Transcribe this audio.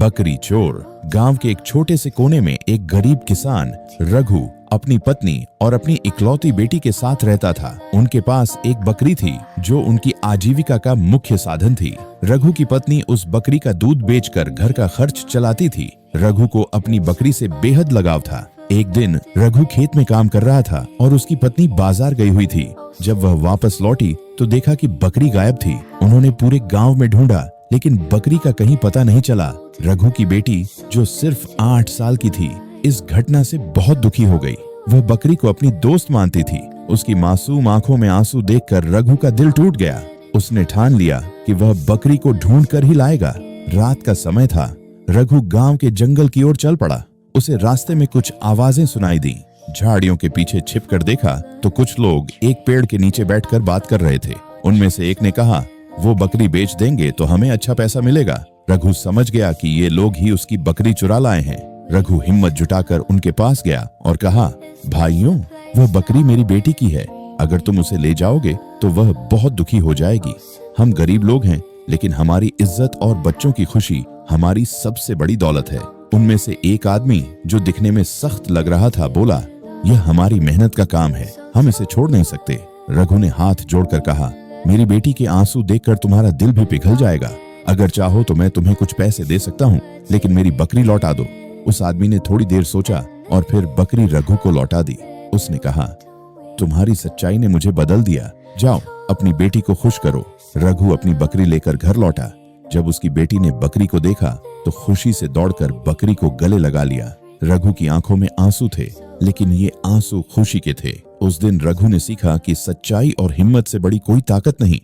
बकरी चोर। गांव के एक छोटे से कोने में एक गरीब किसान रघु अपनी पत्नी और अपनी इकलौती बेटी के साथ रहता था। उनके पास एक बकरी थी जो उनकी आजीविका का मुख्य साधन थी। रघु की पत्नी उस बकरी का दूध बेचकर घर का खर्च चलाती थी। रघु को अपनी बकरी से बेहद लगाव था। एक दिन रघु खेत में काम कर रहा था और उसकी पत्नी बाजार गई हुई थी। जब वह वापस लौटी तो देखा कि बकरी गायब थी। उन्होंने पूरे गांव में ढूंढा, लेकिन बकरी का कहीं पता नहीं चला। रघु की बेटी, जो सिर्फ 8 साल की थी, इस घटना से बहुत दुखी हो गई। वह बकरी को अपनी दोस्त मानती थी। उसकी मासूम आंखों में आंसू देखकर रघु का दिल टूट गया। उसने ठान लिया कि वह बकरी को ढूंढ कर ही लाएगा। रात का समय था। रघु गांव के जंगल की ओर चल पड़ा। उसे रास्ते में कुछ आवाजें सुनाई दी। झाड़ियों के पीछे छिपकर देखा तो कुछ लोग एक पेड़ के नीचे बैठकर बात कर रहे थे। उनमें से एक ने कहा, वो बकरी बेच देंगे तो हमें अच्छा पैसा मिलेगा। रघु समझ गया कि ये लोग ही उसकी बकरी चुरा लाए हैं। रघु हिम्मत जुटाकर उनके पास गया और कहा, भाइयों, वह बकरी मेरी बेटी की है। अगर तुम उसे ले जाओगे तो वह बहुत दुखी हो जाएगी। हम गरीब लोग हैं, लेकिन हमारी इज्जत और बच्चों की खुशी हमारी सबसे बड़ी दौलत है। उनमें से एक आदमी, जो दिखने में सख्त लग रहा था, बोला, यह हमारी मेहनत का काम है, हम इसे छोड़ नहीं सकते। रघु ने हाथ जोड़कर कहा, मेरी बेटी के आंसू देखकर तुम्हारा दिल भी पिघल जाएगा। अगर चाहो तो मैं तुम्हें कुछ पैसे दे सकता हूँ, लेकिन मेरी बकरी लौटा दो। उस आदमी ने थोड़ी देर सोचा और फिर बकरी रघु को लौटा दी। उसने कहा, तुम्हारी सच्चाई ने मुझे बदल दिया। जाओ, अपनी बेटी को खुश करो। रघु अपनी बकरी लेकर घर लौटा। जब उसकी बेटी ने बकरी को देखा तो खुशी से दौड़कर बकरी को गले लगा लिया। रघु की आंखों में आंसू थे, लेकिन ये आंसू खुशी के थे। उस दिन रघु ने सीखा कि सच्चाई और हिम्मत से बड़ी कोई ताकत नहीं।